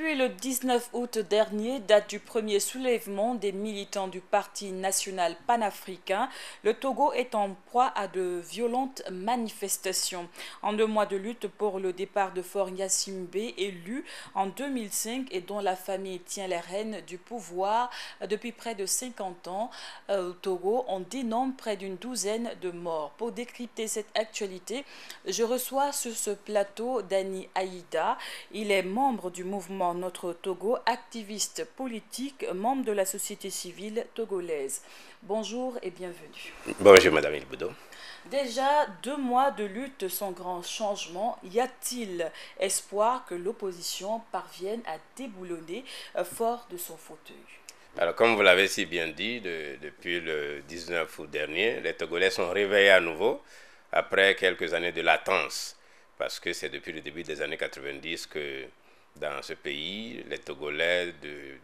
Depuis le 19 août dernier, date du premier soulèvement des militants du Parti national panafricain, le Togo est en proie à de violentes manifestations. En 2 mois de lutte pour le départ de Faure Gnassingbé, élu en 2005 et dont la famille tient les rênes du pouvoir depuis près de 50 ans, au Togo, on dénombre près d'une douzaine de morts. Pour décrypter cette actualité, je reçois sur ce plateau Dani Aïda. Il est membre du mouvement Notre Togo, activiste politique, membre de la société civile togolaise. Bonjour et bienvenue. Bonjour Madame Ilboudo. Déjà 2 mois de lutte sans grand changement, y a-t-il espoir que l'opposition parvienne à déboulonner fort de son fauteuil? Alors comme vous l'avez si bien dit, depuis le 19 août dernier, les Togolais sont réveillés à nouveau après quelques années de latence. Parce que c'est depuis le début des années 90 que dans ce pays, les Togolais de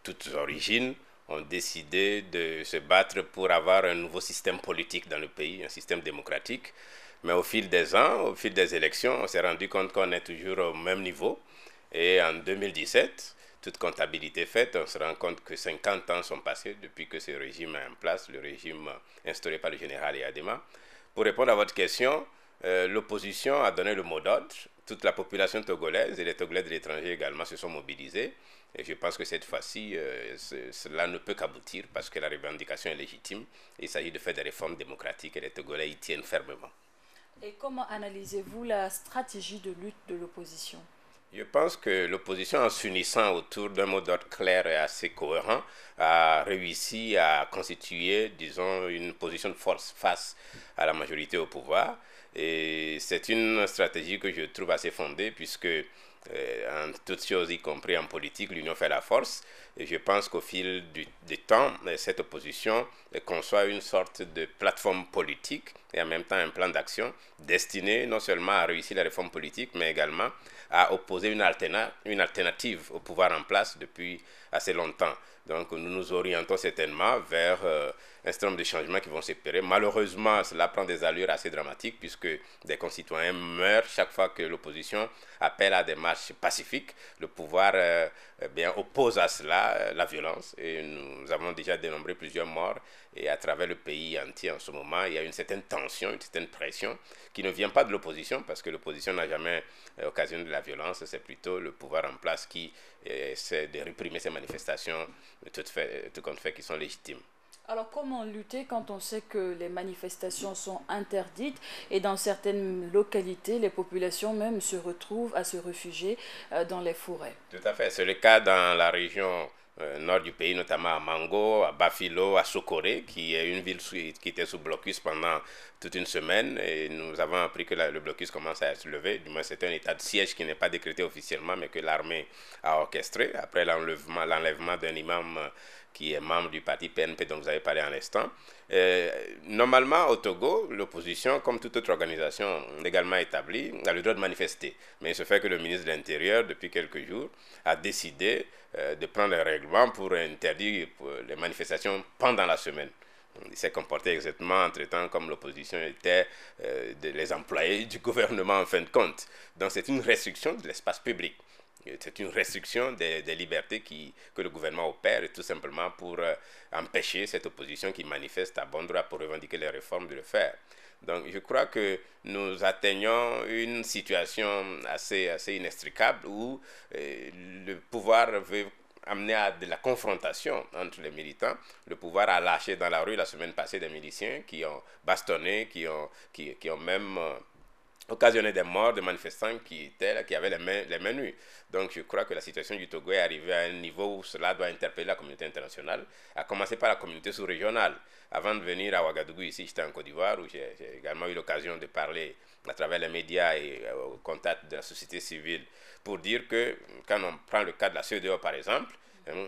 toutes origines ont décidé de se battre pour avoir un nouveau système politique dans le pays, un système démocratique. Mais au fil des ans, au fil des élections, on s'est rendu compte qu'on est toujours au même niveau. Et en 2017, toute comptabilité faite, on se rend compte que 50 ans sont passés depuis que ce régime est en place, le régime instauré par le général Yadema. Pour répondre à votre question, l'opposition a donné le mot d'ordre. Toute la population togolaise et les Togolais de l'étranger également se sont mobilisés. Et je pense que cette fois-ci, cela ne peut qu'aboutir parce que la revendication est légitime. Il s'agit de faire des réformes démocratiques et les Togolais y tiennent fermement. Et comment analysez-vous la stratégie de lutte de l'opposition? Je pense que l'opposition, en s'unissant autour d'un mot d'ordre clair et assez cohérent, a réussi à constituer, disons, une position de force face à la majorité au pouvoir. Et c'est une stratégie que je trouve assez fondée, puisque en toutes choses, y compris en politique, l'union fait la force. Et je pense qu'au fil du temps, cette opposition conçoit une sorte de plateforme politique et en même temps un plan d'action destiné non seulement à réussir la réforme politique, mais également à opposer une alternative au pouvoir en place depuis assez longtemps. Donc nous nous orientons certainement vers un certain nombre de changements qui vont s'opérer. Malheureusement, cela prend des allures assez dramatiques puisque des concitoyens meurent chaque fois que l'opposition appelle à des marches pacifiques. Le pouvoir oppose à cela la violence et nous avons déjà dénombré plusieurs morts et à travers le pays entier en ce moment, il y a une certaine tension, une certaine pression qui ne vient pas de l'opposition parce que l'opposition n'a jamais occasionné de la violence, c'est plutôt le pouvoir en place qui essaie de réprimer ces manifestations tout compte fait qui sont légitimes. Alors comment lutter quand on sait que les manifestations sont interdites et dans certaines localités, les populations même se retrouvent à se réfugier dans les forêts? Tout à fait, c'est le cas dans la région nord du pays, notamment à Mango, à Bafilo, à Sokoré, qui est une ville qui était sous blocus pendant toute une semaine. Et nous avons appris que le blocus commence à se lever. Du moins, c'est un état de siège qui n'est pas décrété officiellement, mais que l'armée a orchestré après l'enlèvement d'un imam qui est membre du parti PNP dont vous avez parlé en l'instant. Normalement, au Togo, l'opposition, comme toute autre organisation légalement établie, a le droit de manifester. Mais il se fait que le ministre de l'Intérieur, depuis quelques jours, a décidé de prendre un règlement pour interdire les manifestations pendant la semaine. Il s'est comporté exactement entre-temps comme l'opposition était les employés du gouvernement en fin de compte. Donc c'est une restriction de l'espace public. C'est une restriction des libertés que le gouvernement opère, tout simplement pour empêcher cette opposition qui manifeste à bon droit pour revendiquer les réformes de le faire. Donc je crois que nous atteignons une situation assez inextricable où le pouvoir veut amener à de la confrontation entre les militants. Le pouvoir a lâché dans la rue la semaine passée des miliciens qui ont bastonné, qui ont même occasionné des morts de manifestants qui avaient les mains nues. Donc je crois que la situation du Togo est arrivée à un niveau où cela doit interpeller la communauté internationale, à commencer par la communauté sous-régionale. Avant de venir à Ouagadougou, ici, j'étais en Côte d'Ivoire, où j'ai également eu l'occasion de parler à travers les médias et au contact de la société civile, pour dire que quand on prend le cas de la CEDEAO par exemple,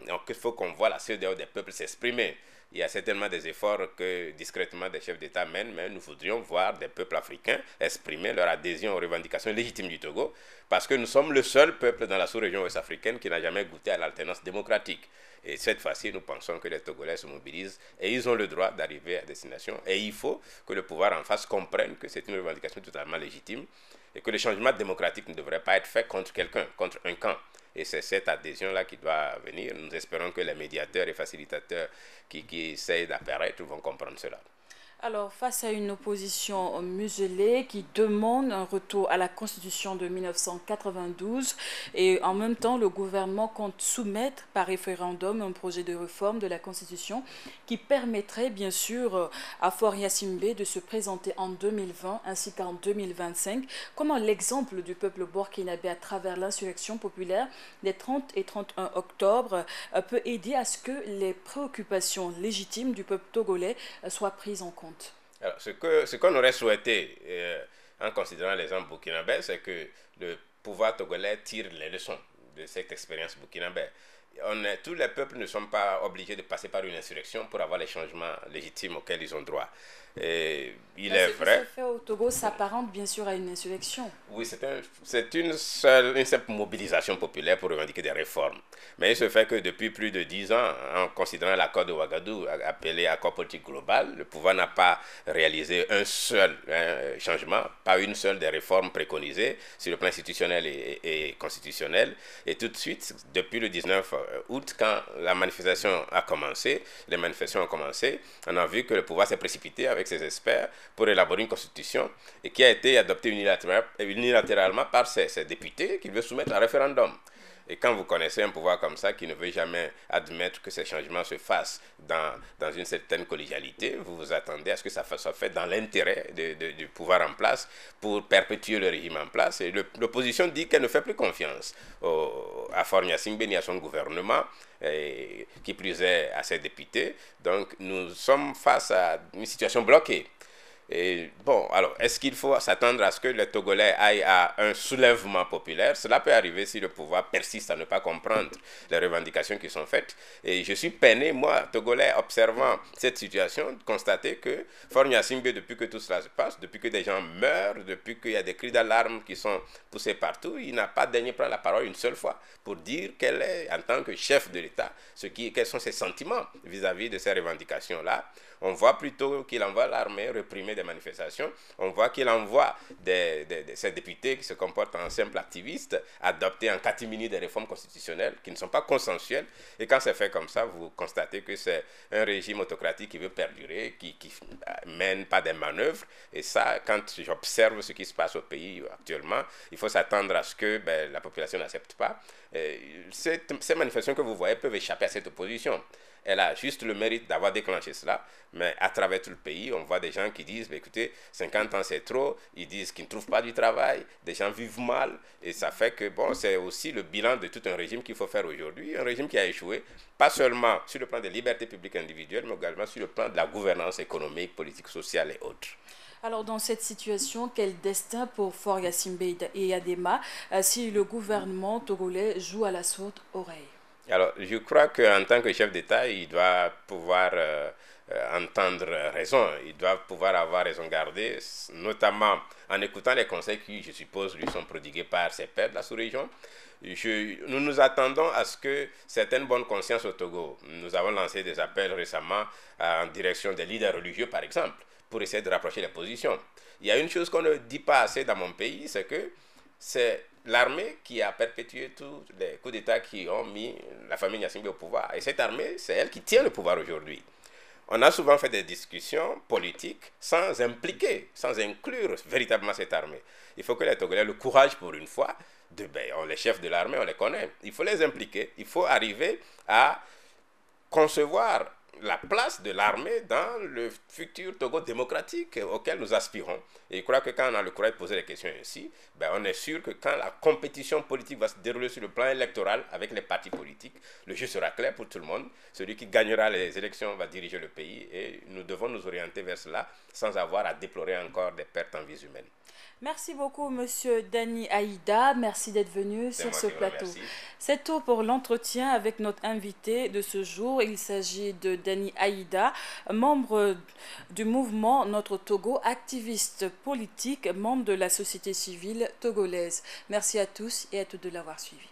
donc il faut qu'on voit la CEDEAO des peuples s'exprimer. Il y a certainement des efforts que discrètement des chefs d'État mènent, mais nous voudrions voir des peuples africains exprimer leur adhésion aux revendications légitimes du Togo, parce que nous sommes le seul peuple dans la sous-région ouest-africaine qui n'a jamais goûté à l'alternance démocratique. Et cette fois-ci, nous pensons que les Togolais se mobilisent et ils ont le droit d'arriver à destination. Et il faut que le pouvoir en face comprenne que c'est une revendication totalement légitime et que le changement démocratique ne devrait pas être fait contre quelqu'un, contre un camp. Et c'est cette adhésion-là qui doit venir. Nous espérons que les médiateurs et facilitateurs qui essayent d'apparaître vont comprendre cela. Alors, face à une opposition muselée qui demande un retour à la Constitution de 1992 et en même temps, le gouvernement compte soumettre par référendum un projet de réforme de la Constitution qui permettrait bien sûr à Faure Gnassingbé de se présenter en 2020 ainsi qu'en 2025. Comment l'exemple du peuple burkinabé à travers l'insurrection populaire des 30 et 31 octobre peut aider à ce que les préoccupations légitimes du peuple togolais soient prises en compte? Alors, ce qu'on aurait souhaité, en considérant l'exemple burkinabé, c'est que le pouvoir togolais tire les leçons de cette expérience burkinabé. Tous les peuples ne sont pas obligés de passer par une insurrection pour avoir les changements légitimes auxquels ils ont droit. Et il est vrai. Ce qui se fait au Togo s'apparente bien sûr à une insurrection. Oui, c'est une simple mobilisation populaire pour revendiquer des réformes. Mais il se fait que depuis plus de 10 ans, en considérant l'accord de Ouagadougou, appelé accord politique global, le pouvoir n'a pas réalisé un seul changement, pas une seule des réformes préconisées sur le plan institutionnel et constitutionnel. Et tout de suite, depuis le 19 août, quand la manifestation a commencé, les manifestations ont commencé, on a vu que le pouvoir s'est précipité avec ses experts pour élaborer une constitution et qui a été adoptée unilatéralement par ses députés qui veulent soumettre à référendum. Et quand vous connaissez un pouvoir comme ça qui ne veut jamais admettre que ces changements se fassent dans une certaine collégialité, vous vous attendez à ce que ça soit fait dans l'intérêt du pouvoir en place pour perpétuer le régime en place. Et l'opposition dit qu'elle ne fait plus confiance à Faure Gnassingbé ni à son gouvernement, et qui plus est à ses députés. Donc nous sommes face à une situation bloquée. Et bon, alors, est-ce qu'il faut s'attendre à ce que les Togolais aillent à un soulèvement populaire? Cela peut arriver si le pouvoir persiste à ne pas comprendre les revendications qui sont faites. Et je suis peiné, moi, Togolais, observant cette situation, de constater que Faure Gnassingbé, depuis que tout cela se passe, depuis que des gens meurent, depuis qu'il y a des cris d'alarme qui sont poussés partout, il n'a pas daigné prendre la parole une seule fois pour dire quel est, en tant que chef de l'État, quels sont ses sentiments vis-à-vis de ces revendications-là. On voit plutôt qu'il envoie l'armée réprimer des manifestations. On voit qu'il envoie ces députés qui se comportent en simples activistes adopter en catimini des réformes constitutionnelles qui ne sont pas consensuelles. Et quand c'est fait comme ça, vous constatez que c'est un régime autocratique qui veut perdurer, qui mène pas des manœuvres. Et ça, quand j'observe ce qui se passe au pays actuellement, il faut s'attendre à ce que la population n'accepte pas. Ces manifestations que vous voyez peuvent échapper à cette opposition. Elle a juste le mérite d'avoir déclenché cela, mais à travers tout le pays, on voit des gens qui disent, écoutez, 50 ans c'est trop, ils disent qu'ils ne trouvent pas du travail, des gens vivent mal, et ça fait que, bon, c'est aussi le bilan de tout un régime qu'il faut faire aujourd'hui, un régime qui a échoué, pas seulement sur le plan des libertés publiques individuelles, mais également sur le plan de la gouvernance économique, politique, sociale et autres. Alors, dans cette situation, quel destin pour Faure Gnassingbé et Yadema si le gouvernement togolais joue à la sourde oreille? Alors, je crois qu'en tant que chef d'État, il doit pouvoir entendre raison, il doit pouvoir avoir raison gardée, notamment en écoutant les conseils qui, je suppose, lui sont prodigués par ses pairs de la sous-région. Nous nous attendons à ce que certaines bonnes consciences au Togo, nous avons lancé des appels récemment en direction des leaders religieux, par exemple, pour essayer de rapprocher les positions. Il y a une chose qu'on ne dit pas assez dans mon pays, c'est que c'est l'armée qui a perpétué tous les coups d'État qui ont mis la famille Gnassingbé au pouvoir. Et cette armée, c'est elle qui tient le pouvoir aujourd'hui. On a souvent fait des discussions politiques sans impliquer, sans inclure véritablement cette armée. Il faut que les Togolais aient le courage pour une fois. Les chefs de l'armée, on les connaît. Il faut les impliquer. Il faut arriver à concevoir la place de l'armée dans le futur Togo démocratique auquel nous aspirons. Et je crois que quand on a le courage de poser les questions ainsi, on est sûr que quand la compétition politique va se dérouler sur le plan électoral avec les partis politiques, le jeu sera clair pour tout le monde. Celui qui gagnera les élections va diriger le pays et nous devons nous orienter vers cela sans avoir à déplorer encore des pertes en vies humaines. Merci beaucoup, Monsieur Dani Aïda. Merci d'être venu sur ce plateau. C'est tout pour l'entretien avec notre invité de ce jour. Il s'agit de Dani Aïda, membre du mouvement Notre Togo, activiste politique, membre de la société civile togolaise. Merci à tous et à toutes de l'avoir suivi.